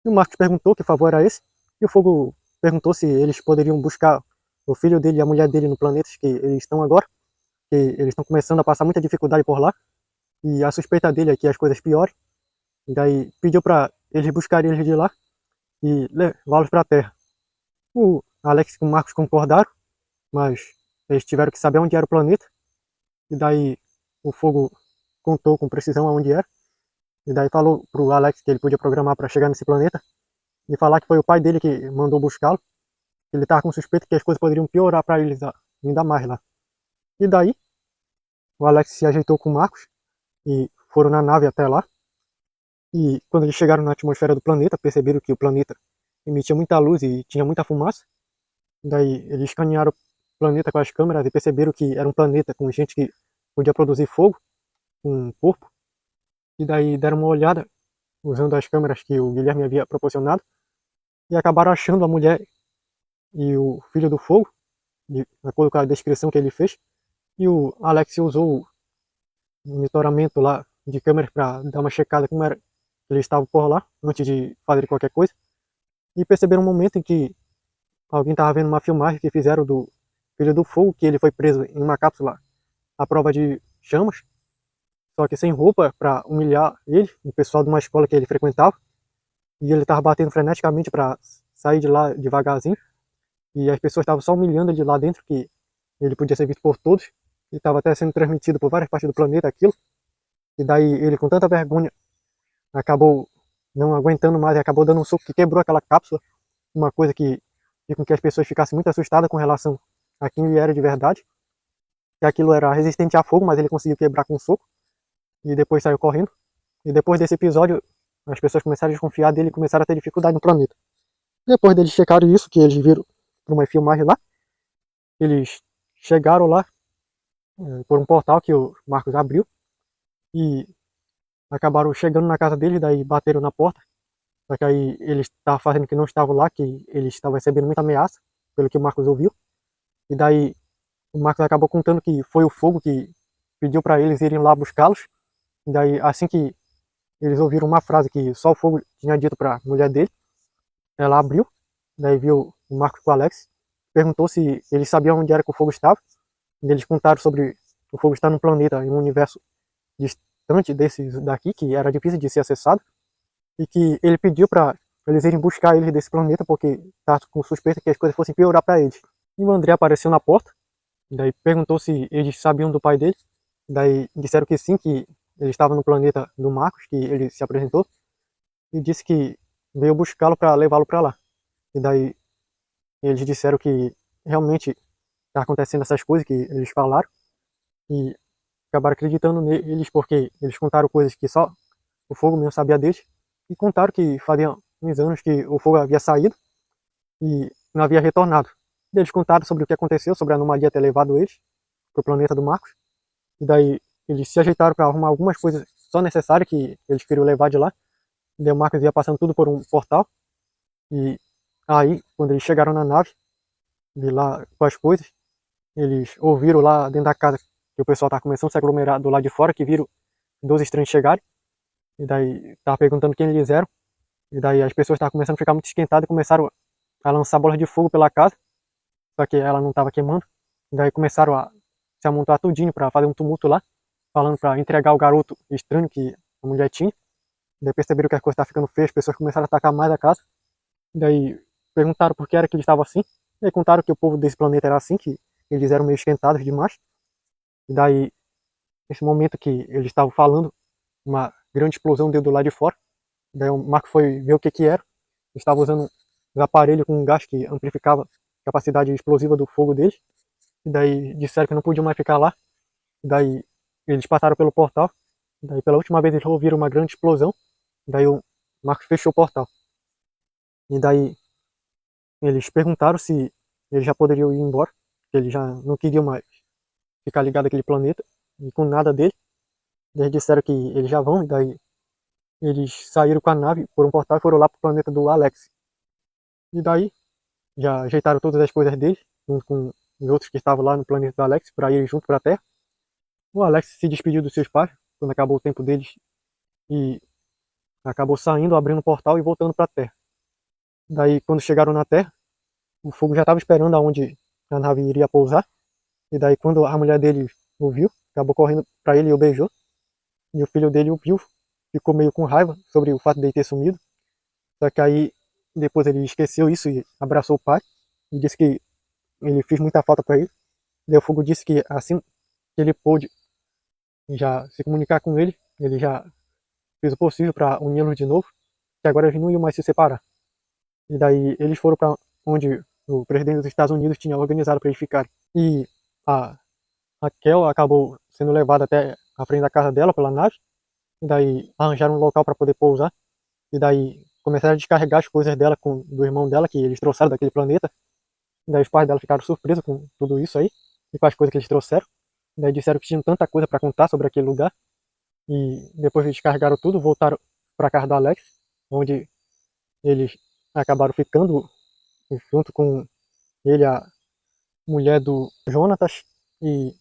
E o Marcos perguntou que favor era esse, e o Fogo perguntou se eles poderiam buscar o filho dele e a mulher dele no planeta que eles estão agora, que eles estão começando a passar muita dificuldade por lá, e a suspeita dele é que as coisas piorem, e daí pediu para eles buscarem eles de lá e levá-los para a Terra. O Alex e o Marcos concordaram, mas eles tiveram que saber onde era o planeta, e daí o Fogo contou com precisão aonde era, e daí falou pro Alex que ele podia programar para chegar nesse planeta, e falar que foi o pai dele que mandou buscá-lo, que ele estava com suspeita que as coisas poderiam piorar para eles ainda mais lá. E daí o Alex se ajeitou com o Marcos e foram na nave até lá, e quando eles chegaram na atmosfera do planeta, perceberam que o planeta emitia muita luz e tinha muita fumaça. Daí eles escanearam o planeta com as câmeras e perceberam que era um planeta com gente que podia produzir fogo, um corpo. E daí deram uma olhada usando as câmeras que o Guilherme havia proporcionado e acabaram achando a mulher e o filho do fogo, de acordo com a descrição que ele fez. E o Alex usou o monitoramento lá de câmeras para dar uma checada como era que eles estavam por lá antes de fazer qualquer coisa. E perceberam um momento em que alguém estava vendo uma filmagem que fizeram do filho do fogo, que ele foi preso em uma cápsula à prova de chamas, só que sem roupa, para humilhar ele, o pessoal de uma escola que ele frequentava. E ele estava batendo freneticamente para sair de lá devagarzinho. E as pessoas estavam só humilhando ele lá dentro, que ele podia ser visto por todos. E estava até sendo transmitido por várias partes do planeta aquilo. E daí ele, com tanta vergonha, acabou não aguentando mais e acabou dando um soco que quebrou aquela cápsula. Uma coisa que fez com que as pessoas ficassem muito assustadas com relação a quem ele era de verdade. Que aquilo era resistente a fogo, mas ele conseguiu quebrar com um soco. E depois saiu correndo. E depois desse episódio, as pessoas começaram a desconfiar dele e começaram a ter dificuldade no planeta. Depois deles checaram isso, que eles viram por uma filmagem lá, eles chegaram lá por um portal que o Marcos abriu e acabaram chegando na casa dele, daí bateram na porta. Só que aí eles estavam fazendo que não estavam lá, que eles estavam recebendo muita ameaça, pelo que o Marcos ouviu. E daí o Marcos acabou contando que foi o fogo que pediu para eles irem lá buscá-los. E daí, assim que eles ouviram uma frase que só o fogo tinha dito para a mulher dele, ela abriu, daí viu o Marcos com o Alex, perguntou se eles sabiam onde era que o fogo estava. E eles contaram sobre o fogo estar num planeta, em um universo distante desses daqui, que era difícil de ser acessado, e que ele pediu para eles irem buscar eles desse planeta, porque estava com suspeita que as coisas fossem piorar para eles. E o André apareceu na porta, daí perguntou se eles sabiam do pai dele, daí disseram que sim, que ele estava no planeta do Marcos, que ele se apresentou, e disse que veio buscá-lo para levá-lo para lá. E daí eles disseram que realmente está acontecendo essas coisas que eles falaram, e acabaram acreditando neles porque eles contaram coisas que só o fogo mesmo sabia deles, e contaram que fazia uns anos que o fogo havia saído e não havia retornado. Eles contaram sobre o que aconteceu, sobre a anomalia ter levado eles para o planeta do Marcos, e daí eles se ajeitaram para arrumar algumas coisas só necessárias que eles queriam levar de lá. E daí o Marcos ia passando tudo por um portal, e aí, quando eles chegaram na nave, de lá com as coisas, eles ouviram lá dentro da casa que o pessoal estava começando a se aglomerar do lado de fora, que viram 12 estranhos chegarem, e daí tava perguntando quem eles eram, e daí as pessoas estavam começando a ficar muito esquentadas e começaram a lançar bolas de fogo pela casa, só que ela não estava queimando, e daí começaram a se amontoar tudinho para fazer um tumulto lá, falando para entregar o garoto estranho que a mulher tinha. E daí perceberam que as coisas estavam ficando feias, as pessoas começaram a atacar mais a casa, e daí perguntaram por que era que eles estavam assim, e aí contaram que o povo desse planeta era assim, que eles eram meio esquentados demais. E daí, nesse momento que eles estavam falando, uma grande explosão deu do lado de fora. Daí o Marco foi ver o que que era. Eles estavam usando um aparelho com um gás que amplificava a capacidade explosiva do fogo deles. E daí disseram que não podiam mais ficar lá. E daí eles passaram pelo portal. E daí pela última vez eles ouviram uma grande explosão. E daí o Marco fechou o portal. E daí eles perguntaram se eles já poderiam ir embora, que eles já não queriam mais ficar ligado àquele planeta e com nada dele. Eles disseram que eles já vão, e daí eles saíram com a nave por um portal e foram lá pro planeta do Alex. E daí já ajeitaram todas as coisas deles, junto com os outros que estavam lá no planeta do Alex, para ir junto para a Terra. O Alex se despediu dos seus pais quando acabou o tempo deles e acabou saindo, abrindo o portal e voltando para a Terra. Daí, quando chegaram na Terra, o fogo já estava esperando aonde a nave iria pousar. E daí, quando a mulher dele o viu, acabou correndo para ele e o beijou. E o filho dele o viu, ficou meio com raiva sobre o fato de ele ter sumido. Só que aí, depois ele esqueceu isso e abraçou o pai. E disse que ele fez muita falta para ele. Daí o fogo disse que assim que ele pôde já se comunicar com ele, ele já fez o possível para uni-los de novo. Que agora eles não iam mais se separar. E daí eles foram para onde o presidente dos Estados Unidos tinha organizado para eles ficarem. E a Raquel acabou sendo levada até a frente da casa dela pela nave. E daí arranjaram um local para poder pousar. E daí começaram a descarregar as coisas dela do irmão dela, que eles trouxeram daquele planeta. E daí os pais dela ficaram surpresos com tudo isso aí, e com as coisas que eles trouxeram. E daí disseram que tinham tanta coisa para contar sobre aquele lugar. E depois que descarregaram tudo, voltaram para casa do Alex, onde eles acabaram ficando junto com ele, a mulher do Jonatas e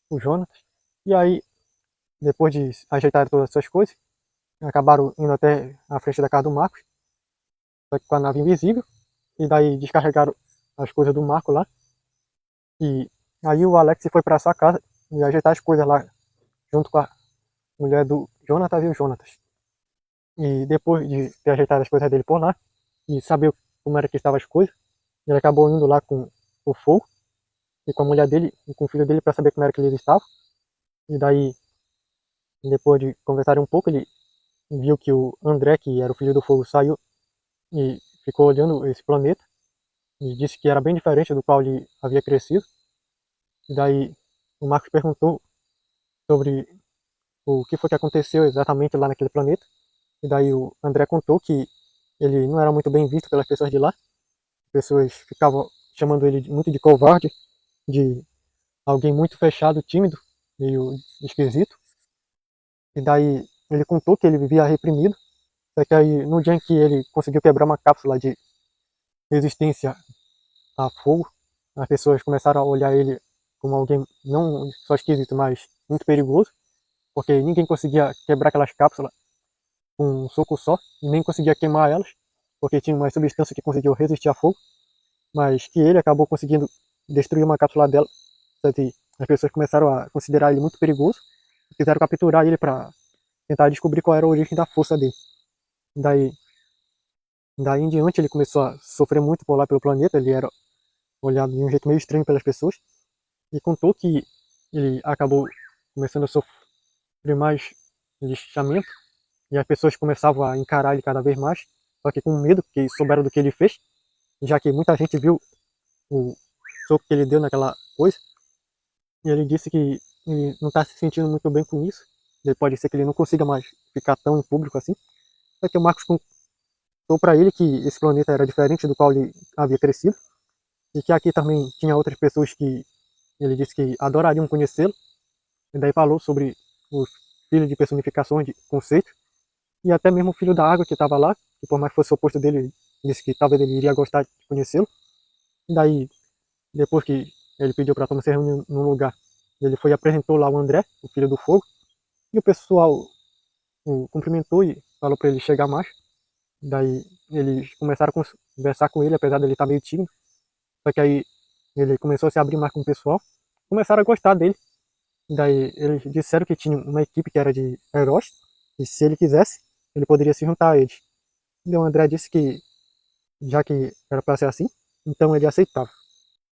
o Jonatas. E aí, depois de ajeitar todas essas coisas, acabaram indo até a frente da casa do Marcos, só que com a nave invisível. E daí descarregaram as coisas do Marco lá. E aí o Alex foi para sua casa e ajeitar as coisas lá, junto com a mulher do Jonatas e o Jonatas. E depois de ter ajeitado as coisas dele por lá, e saber como era que estavam as coisas, ele acabou indo lá com o Fogo, e com a mulher dele, e com o filho dele, para saber como era que eles estavam. E daí, depois de conversar um pouco, ele viu que o André, que era o filho do Fogo, saiu e ficou olhando esse planeta, e disse que era bem diferente do qual ele havia crescido. E daí o Marcos perguntou sobre o que foi que aconteceu exatamente lá naquele planeta. E daí o André contou que ele não era muito bem visto pelas pessoas de lá. As pessoas ficavam chamando ele muito de covarde, de alguém muito fechado, tímido, meio esquisito. E daí ele contou que ele vivia reprimido. Só que aí no dia em que ele conseguiu quebrar uma cápsula de resistência a fogo, as pessoas começaram a olhar ele como alguém não só esquisito, mas muito perigoso, porque ninguém conseguia quebrar aquelas cápsulas com um soco só, e nem conseguia queimar elas, porque tinha uma substância que conseguiu resistir a fogo, mas que ele acabou conseguindo destruir uma cápsula dela. Portanto, as pessoas começaram a considerar ele muito perigoso e quiseram capturar ele para tentar descobrir qual era a origem da força dele. Daí, daí em diante ele começou a sofrer muito por lá pelo planeta, ele era olhado de um jeito meio estranho pelas pessoas, e contou que ele acabou começando a sofrer mais lixamento, e as pessoas começavam a encarar ele cada vez mais, só que com medo, porque souberam do que ele fez, já que muita gente viu o soco que ele deu naquela coisa, e ele disse que ele não está se sentindo muito bem com isso, e pode ser que ele não consiga mais ficar tão em público assim, só que o Marcos contou para ele que esse planeta era diferente do qual ele havia crescido, e que aqui também tinha outras pessoas que ele disse que adorariam conhecê-lo, e daí falou sobre os filhos de personificações de conceito, e até mesmo o filho da água que estava lá, que por mais que fosse o oposto dele, disse que talvez ele iria gostar de conhecê-lo. E daí, depois que ele pediu para Thomas se reunir num lugar, ele foi e apresentou lá o André, o filho do fogo, e o pessoal o cumprimentou e falou para ele chegar mais. Daí eles começaram a conversar com ele, apesar dele estar meio tímido. Só que aí ele começou a se abrir mais com o pessoal, começaram a gostar dele. Daí eles disseram que tinha uma equipe que era de heróis, e se ele quisesse, ele poderia se juntar a eles. Então o André disse que, já que era para ser assim, então ele aceitava.